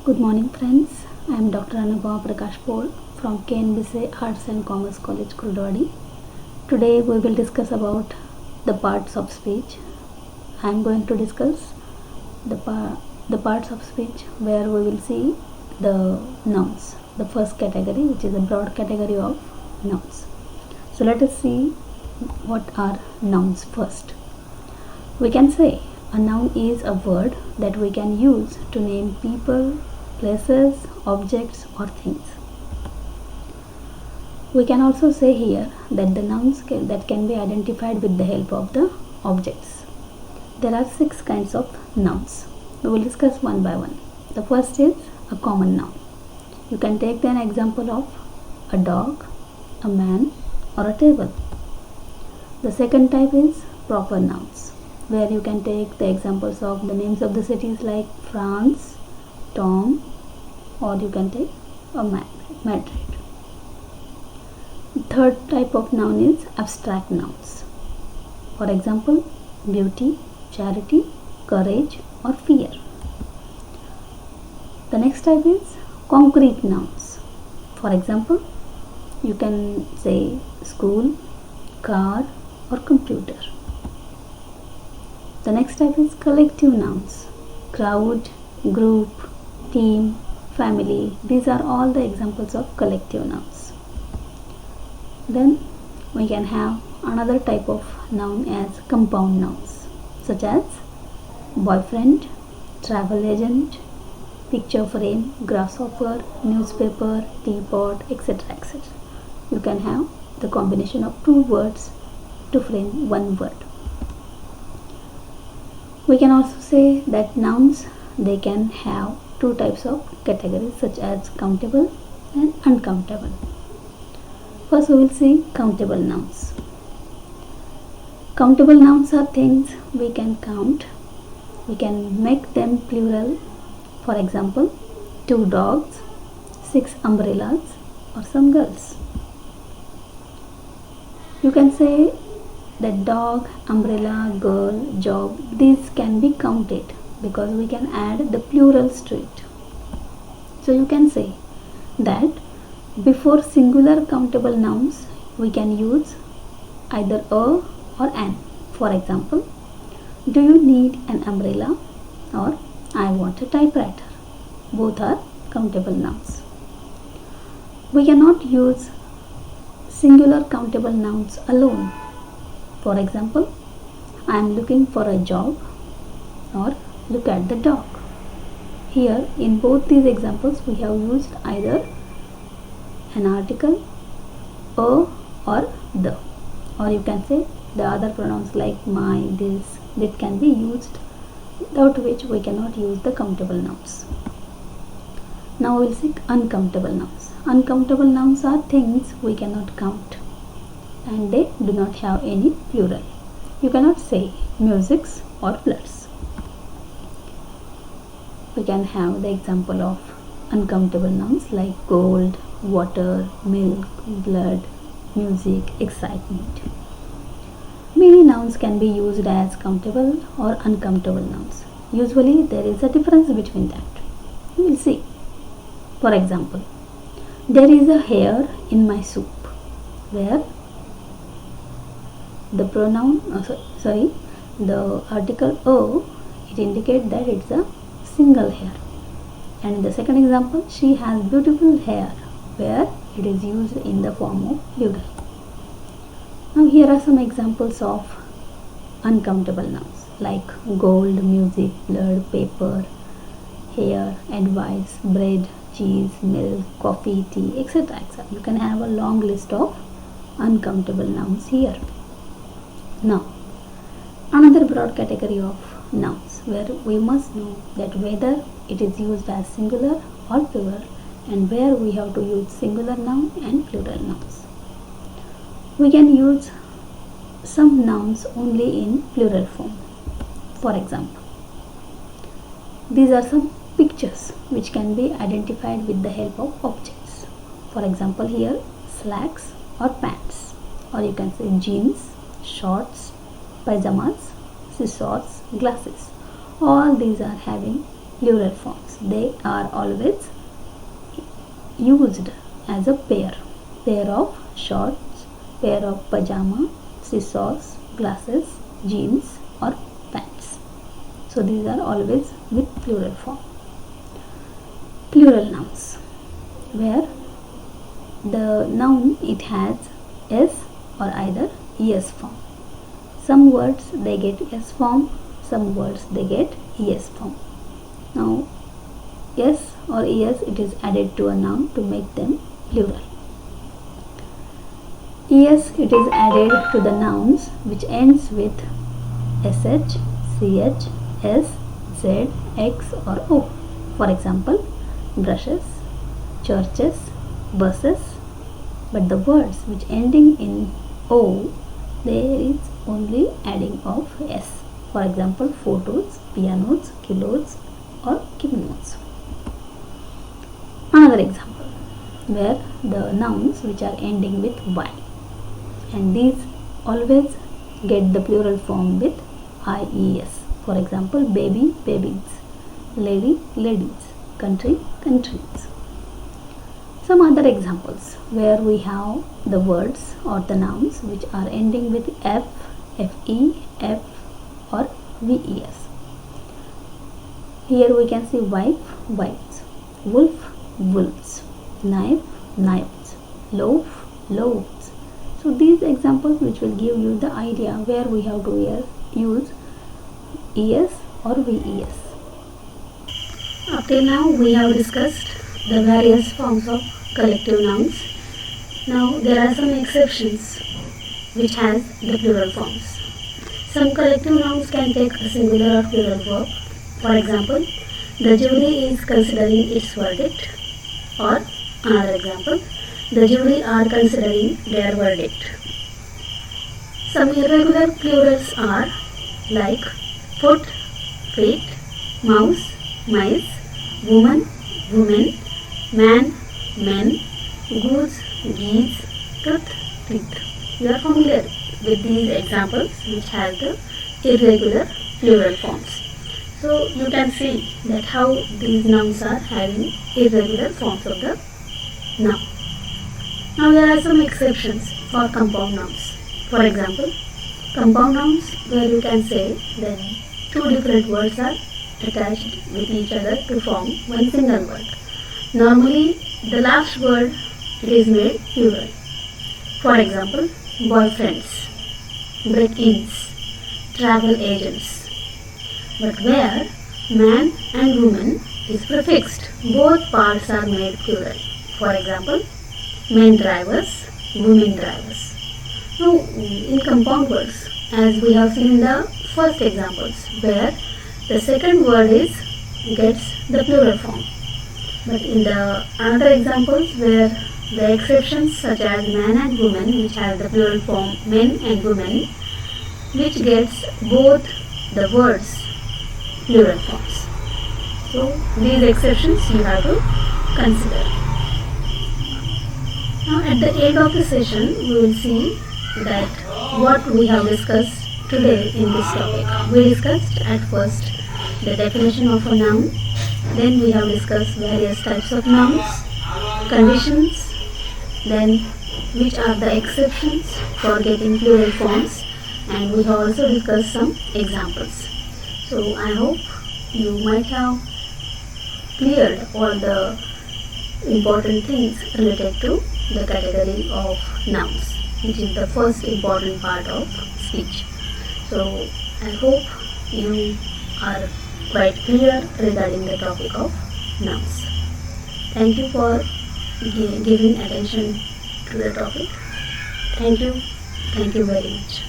Good morning, friends. I am Dr. Anubhav Prakash Paul from KNBC Arts and Commerce College, Kuldwadi. Today we will discuss about the parts of speech. I am going to discuss the parts of speech where we will see the nouns. The first category, which is a broad category of nouns. So let us see what are nouns first. We can say a noun is a word that we can use to name people, places, objects or things. We can also say here that the nouns that can be identified with the help of the objects. There are 6 kinds of nouns. We will discuss one by one. The first is a common noun. You can take an example of a dog, a man or a table. The second type is proper nouns, where you can take the examples of the names of the cities like France, Tom, or you can take a Madrid. Third type of noun is abstract nouns. For example, beauty, charity, courage or fear. The next type is concrete nouns. For example, you can say school, car or computer. The next type is collective nouns. Crowd, group, team, family. These are all the examples of collective nouns. Then we can have another type of noun as compound nouns, such as boyfriend, travel agent, picture frame, grasshopper, newspaper, teapot, etc. etc. You can have the combination of 2 words to frame one word. We can also say that nouns, they can have 2 types of categories, such as countable and uncountable. First we will see countable nouns. Countable nouns are things we can count. We can make them plural. For example, 2 dogs, 6 umbrellas or some girls. You can say that dog, umbrella, girl, job, these can be counted because we can add the plurals to it. So you can say that before singular countable nouns we can use either a or an. For example, do you need an umbrella or I want a typewriter. Both are countable nouns. We cannot use singular countable nouns alone. For example, I am looking for a job or look at the dog. Here in both these examples we have used either an article, a or the, or you can say the other pronouns like my, this, that can be used, without which we cannot use the countable nouns. Now we will see uncountable nouns. Uncountable nouns are things we cannot count and they do not have any plural. You cannot say musics or bloods. We can have the example of uncountable nouns like gold, water, milk, blood, music, excitement. Many nouns can be used as countable or uncountable nouns. Usually there is a difference between that. We will see. For example, there is a hair in my soup, where the pronoun, the article a, it indicates that it's a single hair. And in the second example, she has beautiful hair, where it is used in the form of plural. Now here are some examples of uncountable nouns like gold, music, blood, paper, hair, advice, bread, cheese, milk, coffee, tea, etc. etc. You can have a long list of uncountable nouns here. Now, another broad category of nouns where we must know that whether it is used as singular or plural and where we have to use singular noun and plural nouns. We can use some nouns only in plural form. For example, these are some pictures which can be identified with the help of objects. For example, here slacks or pants, or you can say jeans, shorts, pajamas, scissors, glasses. All these are having plural forms. They are always used as a pair of shorts, pair of pajama, scissors, glasses, jeans or pants. So these are always with plural form. Plural nouns, where the noun it has s or either es form. Some words they get s form, some words they get es form. Now s or es it is added to a noun to make them plural. Es it is added to the nouns which ends with sh, ch, s, z, x or o. For example, brushes, churches, buses. But the words which ending in o, there is only adding of s. For example, photos, pianos, kilos or kimonos. Another example where the nouns which are ending with y, and these always get the plural form with ies. For example, baby, babies, lady, ladies, country, countries. Some other examples where we have the words or the nouns which are ending with f, fe, f or ves. Here we can see wife, wives, wolf, wolves, knife, knives, loaf, loaves. So these examples which will give you the idea where we have to use es or ves. Up till now we have discussed the various forms of collective nouns. Now there are some exceptions which has the plural forms. Some collective nouns can take a singular or plural verb. For example, the jury is considering its verdict, or another example, the jury are considering their verdict. Some irregular plurals are like foot, feet, mouse, mice, woman, women, man, men, goose, geese, tooth, teeth. You are familiar with these examples which have the irregular plural forms. So you can see that how these nouns are having irregular forms of the noun. Now there are some exceptions for compound nouns. For example, compound nouns where you can say that two different words are attached with each other to form one single word. Normally the last word it is made plural. For example, boyfriends, break-ins, travel agents. But where man and woman is prefixed, both parts are made plural. For example, men drivers, women drivers. Now, in compound words, as we have seen in the first examples, where the second word gets the plural form. But in the other examples where the exceptions such as man and woman, which have the plural form men and women, which gets both the words plural forms. So these exceptions you have to consider. Now at the end of the session we will see that what we have discussed today in this topic. We discussed at first the definition of a noun, then we have discussed various types of nouns, conditions, then which are the exceptions for getting plural forms, and we have also discussed some examples. So I hope you might have cleared all the important things related to the category of nouns, which is the first important part of speech. So I hope you are quite clear regarding the topic of nouns. Thank you for giving attention to the topic. Thank you very much.